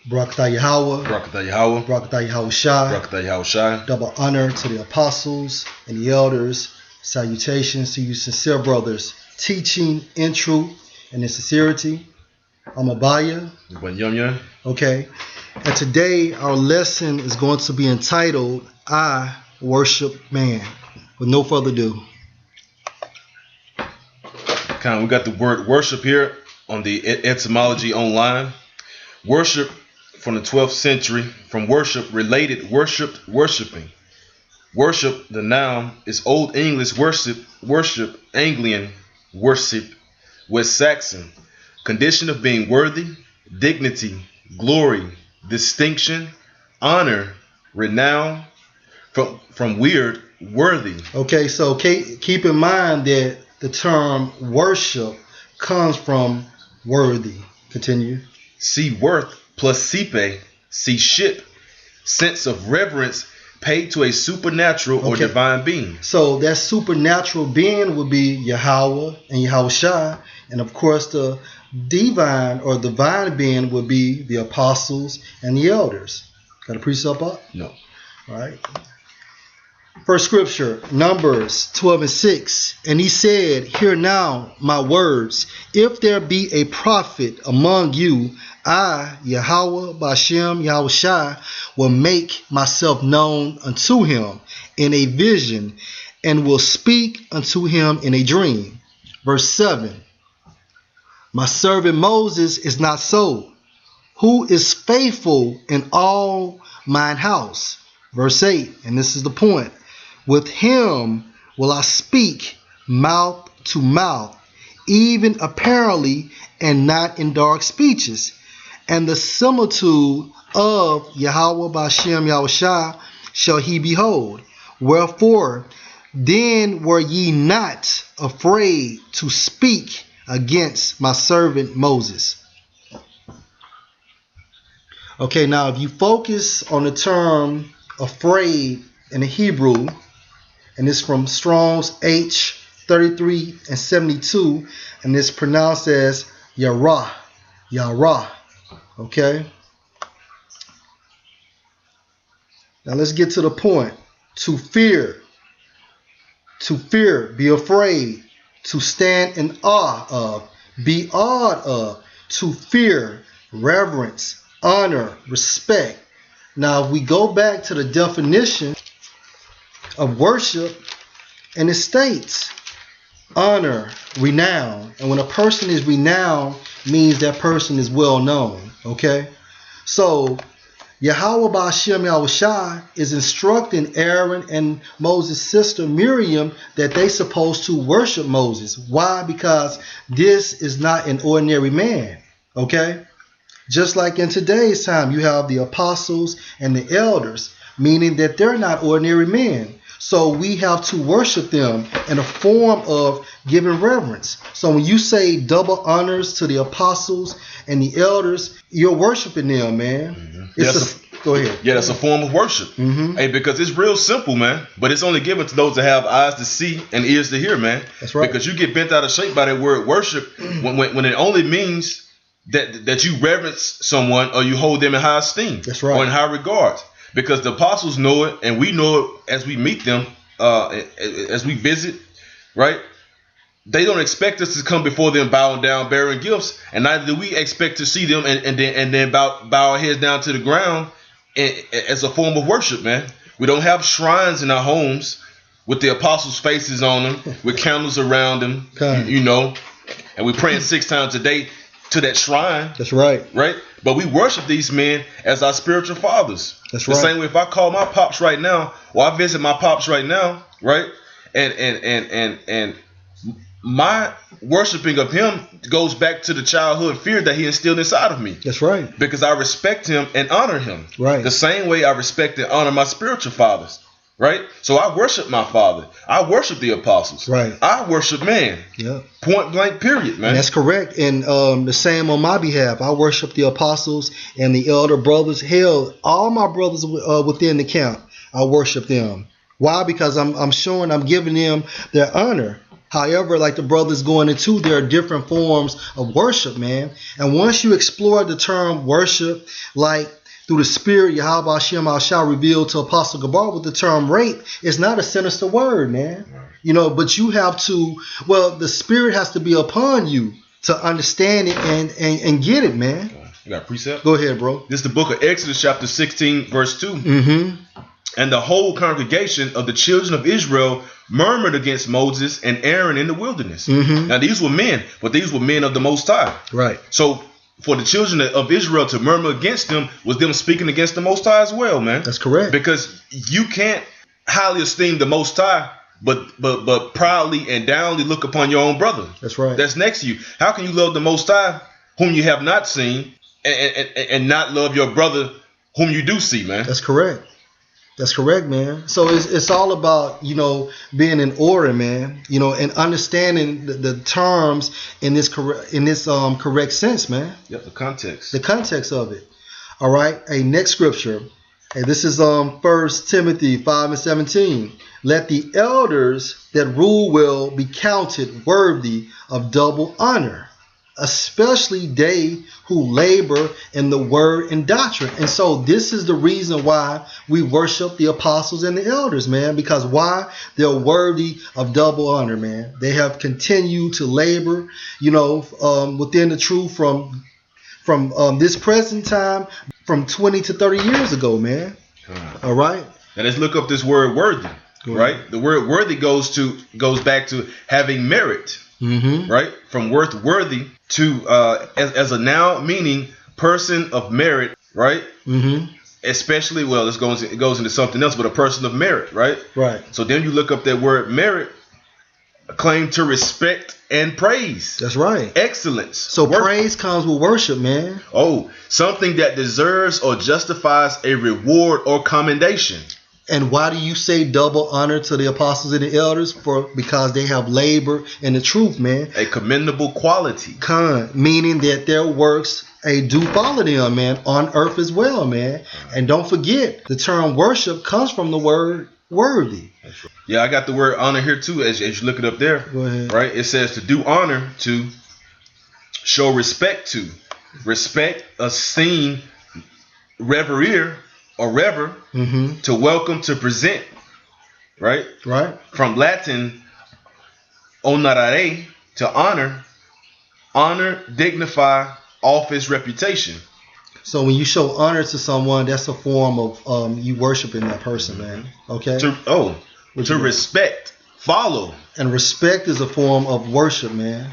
Barakatah Yahweh. Barakatah Yahweh. Barakatah Yahweh Shai. Barakatah Yahweh Shai. Double honor to the apostles and the elders. Salutations to you sincere brothers, teaching in truth and in sincerity. I'm Abaya. Okay. And today our lesson is going to be entitled, I Worship Man. With no further ado. We got the word worship here on the etymology online. Worship from the 12th century, from worship related, worshipped, worshiping. Worship, the noun, is Old English worship, Anglian, worship, West Saxon. Condition of being worthy, dignity, glory, distinction, honor, renown, from weird, worthy. Okay, so keep in mind that the term worship comes from worthy. Continue. See worth plus sipe, see ship, sense of reverence paid to a supernatural or divine being. So that supernatural being would be Yahweh and Yahweh Shai, and of course the divine or divine being would be the apostles and the elders. Got a precept up? No. All right. First scripture, Numbers 12:6. And he said, hear now my words. If there be a prophet among you, I, Yahweh, Bashem, Yahweh Shai, will make myself known unto him in a vision and will speak unto him in a dream. Verse 7. My servant Moses is not so, who is faithful in all mine house. Verse 8, and this is the point. With him will I speak mouth to mouth, even apparently and not in dark speeches. And the similitude of Yahweh Bashem Yahweh Shai shall he behold. Wherefore, then were ye not afraid to speak against my servant Moses. Okay, now if you focus on the term afraid in the Hebrew, and it's from Strong's H33 and 72, and it's pronounced as Yarah, Yarah. Okay. Now let's get to the point. To fear, be afraid, to stand in awe of, be awed of, to fear, reverence, honor, respect. Now if we go back to the definition of worship, and it states honor, renown, and when a person is renowned, means that person is well known. Okay, so Yahweh Bashem Yahweh Shai is instructing Aaron and Moses' sister Miriam that they supposed to worship Moses. Why? Because this is not an ordinary man. Okay, just like in today's time, you have the apostles and the elders, meaning that they're not ordinary men. So we have to worship them in a form of giving reverence. So when you say double honors to the apostles and the elders, you're worshiping them, man. Mm-hmm. Go ahead. Yeah, that's a form of worship. Mm-hmm. Hey, because it's real simple, man. But it's only given to those that have eyes to see and ears to hear, man. That's right. Because you get bent out of shape by that word worship when it only means that you reverence someone or you hold them in high esteem. That's right. Or in high regard. Because the apostles know it, and we know it as we meet them, as we visit, right? They don't expect us to come before them bowing down, bearing gifts, and neither do we expect to see them and then bow our heads down to the ground as a form of worship, man. We don't have shrines in our homes with the apostles' faces on them, with candles around them, you know, and we praying 6 times a day to that shrine. That's right. Right? But we worship these men as our spiritual fathers. That's right. The same way if I call my pops right now, or I visit my pops right now, right? And my worshiping of him goes back to the childhood fear that he instilled inside of me. That's right. Because I respect him and honor him. Right. The same way I respect and honor my spiritual fathers. Right? So I worship my father. I worship the apostles. Right. I worship man. Yeah. Point blank, period, man. And that's correct. And the same on my behalf. I worship the apostles and the elder brothers. Hell, all my brothers within the camp, I worship them. Why? Because I'm showing, I'm giving them their honor. However, like the brothers going into, there are different forms of worship, man. And once you explore the term worship, like through the Spirit, Yahweh Hashem shall reveal to Apostle Gabar with the term rape, it's not a sinister word, man. You know, but you have to, well, the Spirit has to be upon you to understand it and get it, man. You got a precept? Go ahead, bro. This is the book of Exodus, chapter 16, verse 2. Mm-hmm. And the whole congregation of the children of Israel murmured against Moses and Aaron in the wilderness. Mm-hmm. Now, these were men, but these were men of the Most High. Right. So, for the children of Israel to murmur against them was them speaking against the Most High as well, man. That's correct. Because you can't highly esteem the Most High, but proudly and downly look upon your own brother. That's right. That's next to you. How can you love the Most High, whom you have not seen, and not love your brother, whom you do see, man? That's correct. That's correct, man. So it's all about, you know, being in order, man. You know, and understanding the terms in this correct sense, man. Yep, the context. The context of it. All right. Hey, next scripture. Hey, this is 1 Timothy 5:17. Let the elders that rule well be counted worthy of double honor, especially they who labor in the word and doctrine. And so this is the reason why we worship the apostles and the elders, man. Because why? They're worthy of double honor, man. They have continued to labor, you know, within the truth from this present time, from 20 to 30 years ago, man. All right. Now let's look up this word worthy, right? The word worthy goes back to having merit, right? From worthy to as a noun meaning person of merit, right? Especially, well, it goes into something else, but a person of merit, right? Right. So then you look up that word merit, a claim to respect and praise. That's right. Excellence. So praise comes with worship, man. Oh, something that deserves or justifies a reward or commendation. And why do you say double honor to the apostles and the elders? Because they have labor in the truth, man. A commendable quality. Meaning that their works do follow them, man, on earth as well, man. And don't forget, the term worship comes from the word worthy. That's right. Yeah, I got the word honor here too, as you look it up there. Go ahead. Right? It says to do honor, to show respect to, respect, esteem, revere, or rever, to welcome, to present. Right? Right. From Latin, honorare, to honor, dignify, office, reputation. So when you show honor to someone, that's a form of you worshiping that person, man. Okay? To respect, follow. And respect is a form of worship, man.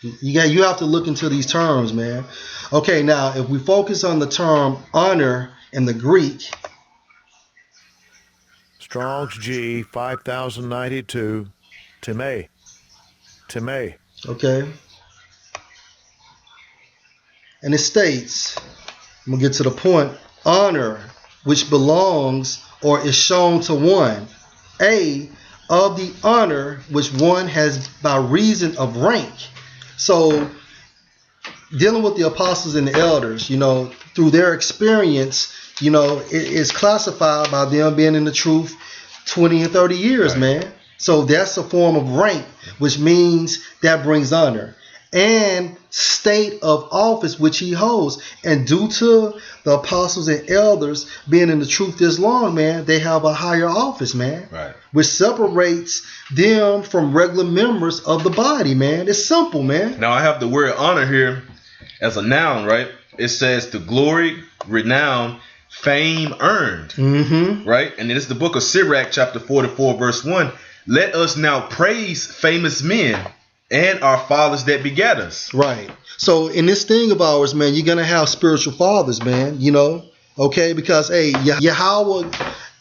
You have to look into these terms, man. Okay, now if we focus on the term honor in the Greek. Strong's G 5092, Timei. Okay. And it states, I'm going to get to the point, honor which belongs or is shown to one, of the honor which one has by reason of rank. So dealing with the apostles and the elders, you know, through their experience, you know, it is classified by them being in the truth 20 and 30 years, right, man. So that's a form of rank, which means that brings honor. And state of office which he holds. And due to the apostles and elders being in the truth this long, man, they have a higher office, man. Right. Which separates them from regular members of the body, man. It's simple, man. Now I have the word honor here as a noun, right? It says the glory, renown, fame earned. Right? And it's the book of Sirach, chapter 44, verse 1. Let us now praise famous men and our fathers that begat us. Right. So in this thing of ours, man, you're going to have spiritual fathers, man, you know, okay? Because, hey, Yahweh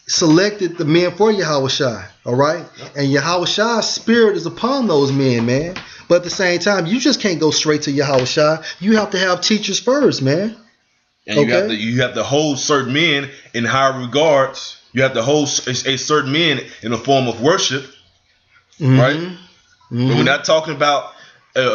selected the men for Yahweh Shai, all right? And Yahweh Shai's spirit is upon those men, man. But at the same time, you just can't go straight to Yahweh Shai. You have to have teachers first, man. And you have to hold certain men in high regards. You have to hold a certain men in a form of worship, right? But we're not talking about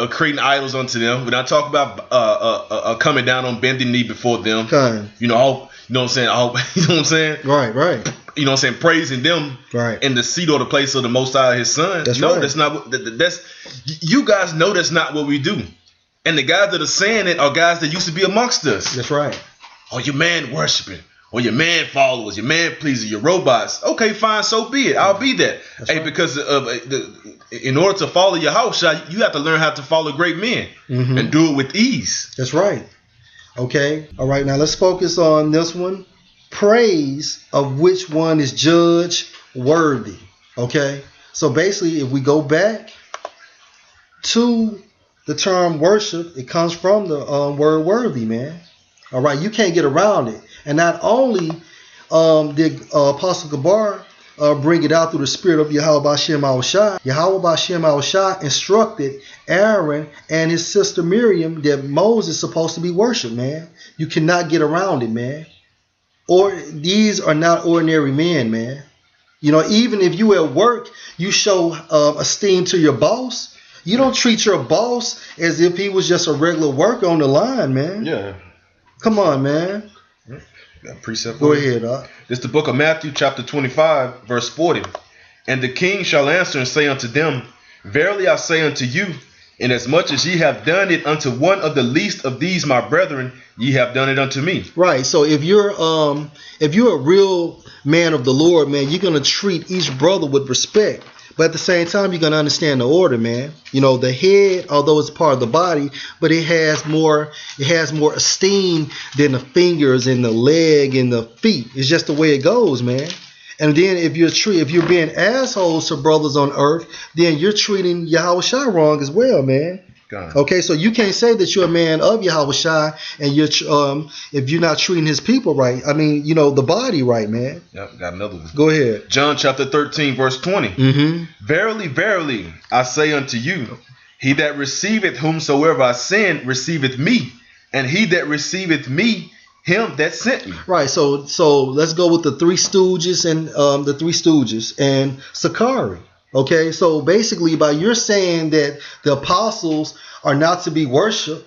creating idols unto them. We're not talking about coming down on bending knee before them. Okay. You know what I'm saying? You know what I'm saying? Right. you know what I'm saying, praising them Right. in the seat or the place of the Most High, His Son. That's no, right. that's not. That's you guys know that's not what we do. And the guys that are saying it are guys that used to be amongst us. That's right. Oh, your man worshiping, or your man followers, your man pleaser, your robots. Okay, fine, so be it. I'll be that. That's right. Because in order to follow Yahushua, you have to learn how to follow great men and do it with ease. That's right. Okay. All right. Now let's focus on this one. Praise of which one is judged worthy. Okay. So basically, if we go back to the term worship, it comes from the word worthy, man. All right. You can't get around it. And not only did Apostle Gabar bring it out through the spirit of Yahweh Bashem Al-Shai. Yahweh Bashem Al-Shai instructed Aaron and his sister Miriam that Moses is supposed to be worshipped, man. You cannot get around it, man. Or these are not ordinary men, man. You know, even if you at work, you show esteem to your boss. You don't treat your boss as if he was just a regular worker on the line, man. Yeah. Come on, man. Got a precept. Go ahead, Doc. This is the book of Matthew, chapter 25, verse 40. And the king shall answer and say unto them, Verily I say unto you, inasmuch as ye have done it unto one of the least of these my brethren, ye have done it unto me. Right. So if you're a real man of the Lord, man, you're gonna treat each brother with respect. But at the same time, you're gonna understand the order, man. You know, the head, although it's part of the body, but it has more esteem than the fingers and the leg and the feet. It's just the way it goes, man. And then if you're being assholes to brothers on earth, then you're treating Yahweh Shai wrong as well, man. God. Okay, so you can't say that you're a man of Yahweh Shai and you're if you're not treating his people right. I mean, you know, the body right, man. Yep, got another one. Go ahead. John chapter 13, verse 20. Verily, verily, I say unto you, he that receiveth whomsoever I send receiveth me, and he that receiveth me, him that sent me. Right. So let's go with the Three Stooges and Sakari. Okay. So basically, by you're saying that the apostles are not to be worshipped,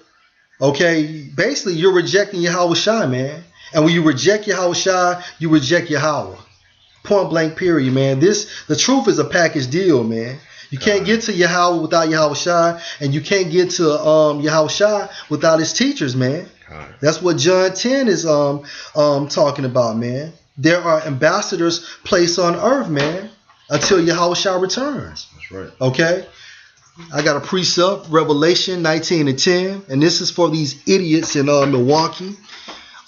okay, basically you're rejecting Yahweh Shai, man. And when you reject Yahweh Shai, you reject Yahweh. Point blank, period, man. The truth is a package deal, man. You can't get to Yahweh without Yahweh Shai, and you can't get to Yahweh Shai without his teachers, man. That's what John 10 is talking about, man. There are ambassadors placed on earth, man, until Yahweh Shai returns. That's right. Okay? I got a precept, Revelation 19:10, and this is for these idiots in Milwaukee.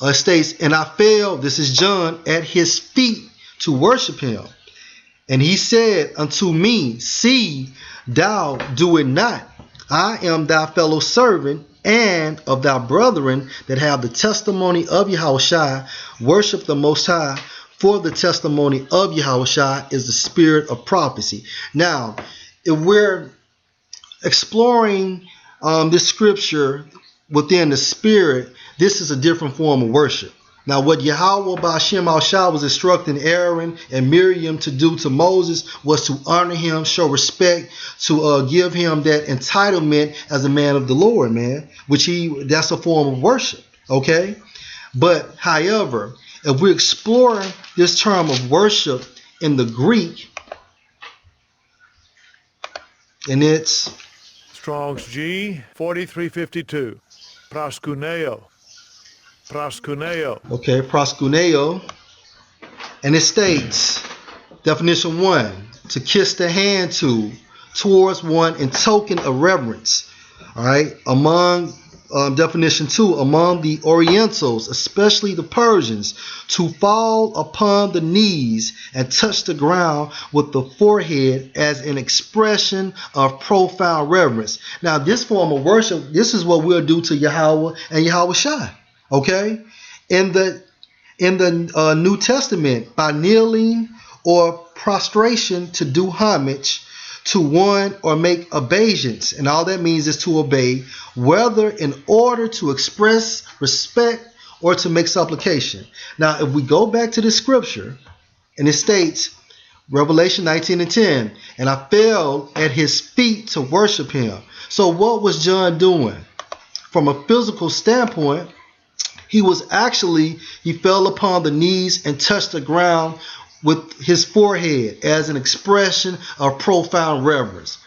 It states, and I fell, this is John, at his feet to worship him. And he said unto me, see, thou do it not. I am thy fellow servant and of thy brethren that have the testimony of Yahweh Shai. Worship the Most High, for the testimony of Yahweh Shai is the spirit of prophecy. Now, if we're exploring this scripture within the spirit, this is a different form of worship. Now, what Yahweh Bashem Al-Shai was instructing Aaron and Miriam to do to Moses was to honor him, show respect, to give him that entitlement as a man of the Lord, man, that's a form of worship, okay? But, however, if we explore this term of worship in the Greek, and it's Strong's G 4352, proskuneo. Okay, proskuneo. And it states, definition 1, to kiss the hand towards one in token of reverence. All right, among definition 2, among the Orientals, especially the Persians, to fall upon the knees and touch the ground with the forehead as an expression of profound reverence. Now, this form of worship, this is what we'll do to Yahweh and Yahweh Shai. Okay, in the New Testament, by kneeling or prostration to do homage to one or make obeisance, and all that means is to obey, whether in order to express respect or to make supplication. Now, if we go back to the scripture, and it states, Revelation 19:10, and I fell at his feet to worship him. So what was John doing? From a physical standpoint, he fell upon the knees and touched the ground with his forehead as an expression of profound reverence.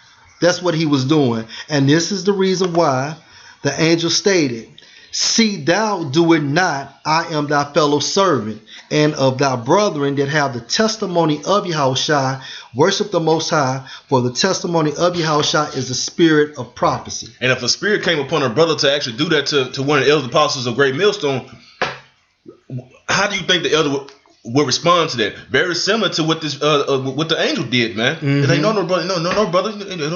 That's what he was doing. And this is the reason why the angel stated, see thou do it not, I am thy fellow servant, and of thy brethren that have the testimony of Yahushua, worship the Most High, for the testimony of Yahushua is the spirit of prophecy. And if a spirit came upon a brother to actually do that to one of the elder apostles of Great Millstone, how do you think the elder would respond to that? Very similar to what this what the angel did, man. Mm-hmm. They no brother, no brother.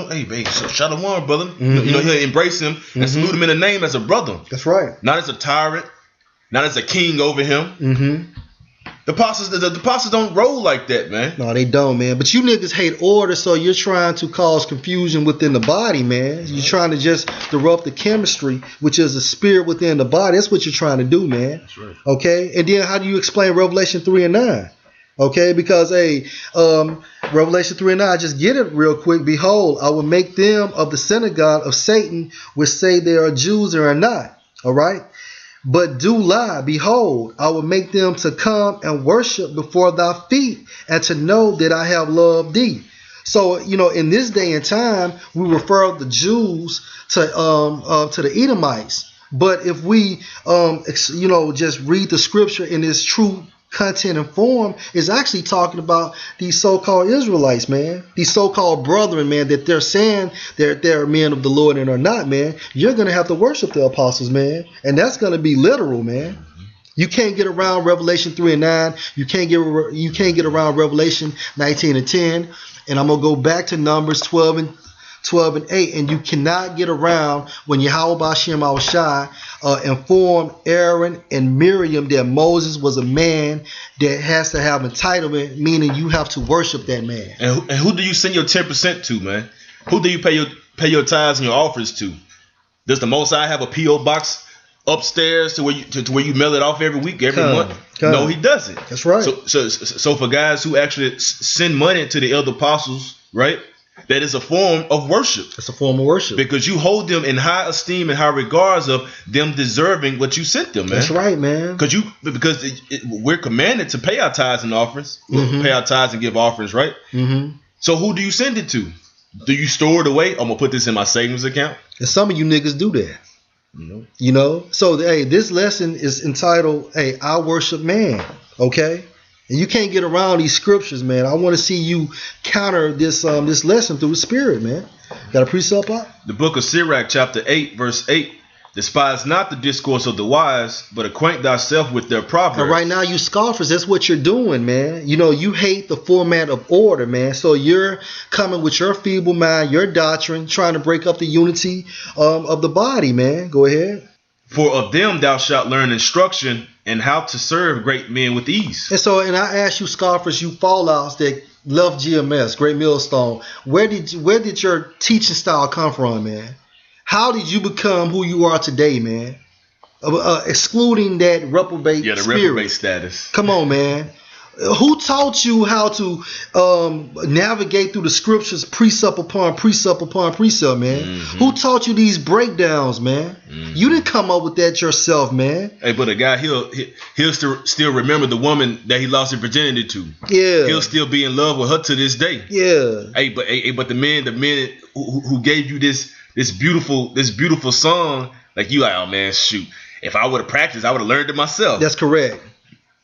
Hey, babe, shalom, brother. Mm-hmm. He'll embrace him and salute him in the name as a brother. That's right. Not as a tyrant, not as a king over him. Mm-hmm. The apostles don't roll like that, man. No, they don't, man. But you niggas hate order, so you're trying to cause confusion within the body, man. You're trying to just disrupt the chemistry, which is the spirit within the body. That's what you're trying to do, man. That's right. Okay? And then how do you explain Revelation 3 and 9? Okay? Because, Revelation 3 and 9, just get it real quick. Behold, I will make them of the synagogue of Satan, which say they are Jews and are not. All right? But do lie. Behold, I will make them to come and worship before thy feet, and to know that I have loved thee. So, in this day and time, we refer the Jews to the Edomites. But if we, just read the scripture in its true content and form, is actually talking about these so-called Israelites, man. These so-called brethren, man, that they're saying they're men of the Lord and are not, man. You're going to have to worship the apostles, man. And that's going to be literal, man. You can't get around Revelation 3 and 9. You can't get around Revelation 19 and 10. And I'm going to go back to Numbers 12 and 8, and you cannot get around when Yahweh B'Shem Al-Shai informed Aaron and Miriam that Moses was a man that has to have entitlement, meaning you have to worship that man. And who do you send your 10% to, man? Who do you pay your tithes and your offers to? Does the Most High have a P.O. box upstairs to where you mail it off every week, every month? No, he doesn't. That's right. So for guys who actually send money to the elder apostles, right? That is a form of worship. It's a form of worship. Because you hold them in high esteem and high regards of them deserving what you sent them, man. That's right, man. Because we're commanded to pay our tithes and offerings. Pay our tithes and give offerings, right? Mm-hmm. So who do you send it to? Do you store it away? I'm going to put this in my savings account. And some of you niggas do that. So, this lesson is entitled, I Worship Man. Okay? And you can't get around these scriptures, man. I want to see you counter this lesson through the Spirit, man. Got a precept up? The book of Sirach, chapter 8, verse 8. Despise not the discourse of the wise, but acquaint thyself with their proverbs. And right now, you scoffers, that's what you're doing, man. You hate the format of order, man. So you're coming with your feeble mind, your doctrine, trying to break up the unity of the body, man. Go ahead. For of them thou shalt learn instruction and how to serve great men with ease. And I ask you, scoffers, you fallouts that love GMS, Great Millstone, where did your teaching style come from, man? How did you become who you are today, man? Excluding that reprobate spirit. The reprobate status. Come on, man. Who taught you how to navigate through the scriptures, precept upon precept upon precept, man? Mm-hmm. Who taught you these breakdowns, man? Mm-hmm. You didn't come up with that yourself, man. Hey, but a guy, he'll still remember the woman that he lost his virginity to. Yeah. He'll still be in love with her to this day. Yeah. But the men who gave you this beautiful song, like you, oh man, shoot. If I would have practiced, I would have learned it myself. That's correct.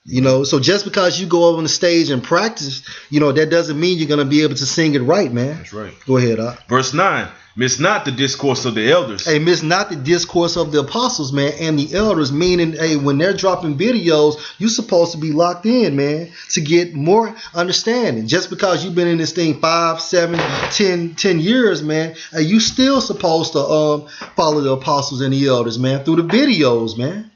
So just because you go over on the stage and practice, that doesn't mean you're going to be able to sing it right, man. That's right. Go ahead, Verse 9, miss not the discourse of the elders. Hey, miss not the discourse of the apostles, man, and the elders, meaning, when they're dropping videos, you're supposed to be locked in, man, to get more understanding. Just because you've been in this thing 5, 7, 10 years, man, you still supposed to follow the apostles and the elders, man, through the videos, man.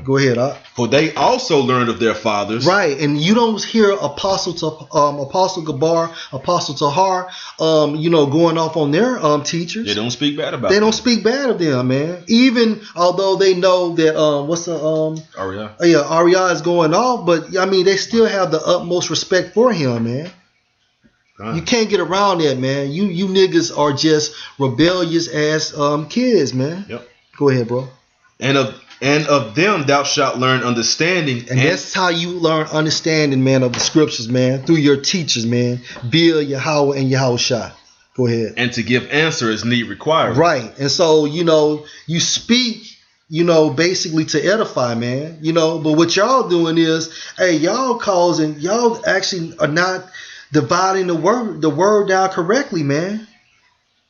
Go ahead, For they also learned of their fathers. Right, and you don't hear Apostle Gabar, Apostle Tahar, going off on their teachers. They don't speak bad about them. They them. don't speak bad of them, man. Even although they know that Arya. Yeah, Arya is going off, but they still have the utmost respect for him, man. You can't get around that, man. You niggas are just rebellious ass kids, man. Yep. Go ahead, bro. And And of them thou shalt learn understanding. And that's how you learn understanding, man, of the scriptures, man, through your teachers, man. Bill, Yahweh, and Yahushua. Go ahead. And to give answer as need required. Right. And so, you speak, basically to edify, man. But what y'all doing is, hey, y'all actually are not dividing the word down correctly, man.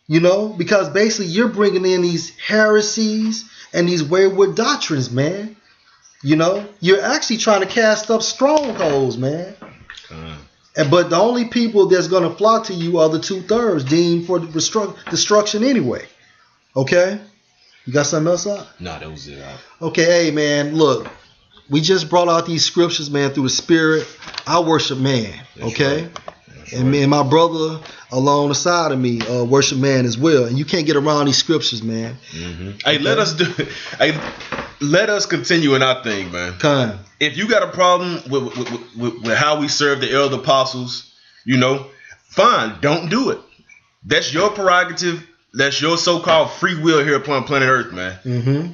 Because basically you're bringing in these heresies and these wayward doctrines, man. You're actually trying to cast up strongholds, man. But the only people that's going to flock to you are the 2/3 deemed for destruction anyway. Okay? You got something else up? No, that was it. Okay, hey, man, look. We just brought out these scriptures, man, through the Spirit. I worship man, okay? Right. And me and my brother along the side of me worship man as well. And you can't get around these scriptures, man. Mm-hmm. Hey, let us continue in our thing, man. Time. If you got a problem with how we serve the elder apostles, fine, don't do it. That's your prerogative. That's your so-called free will here upon planet Earth, man. Mm-hmm.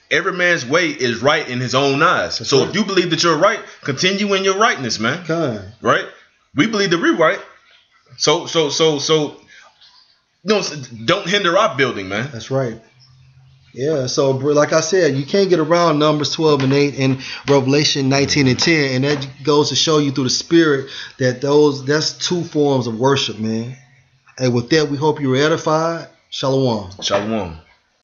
Every man's way is right in his own eyes. That's so right. if you believe that you're right, continue in your rightness, man. Time. Right? We believe that we're right. So don't hinder our building, man. That's right. Yeah, so like I said, you can't get around Numbers 12 and 8 and Revelation 19 and 10, and that goes to show you through the Spirit that that's two forms of worship, man. And with that, we hope you were edified. Shalom. Shalom.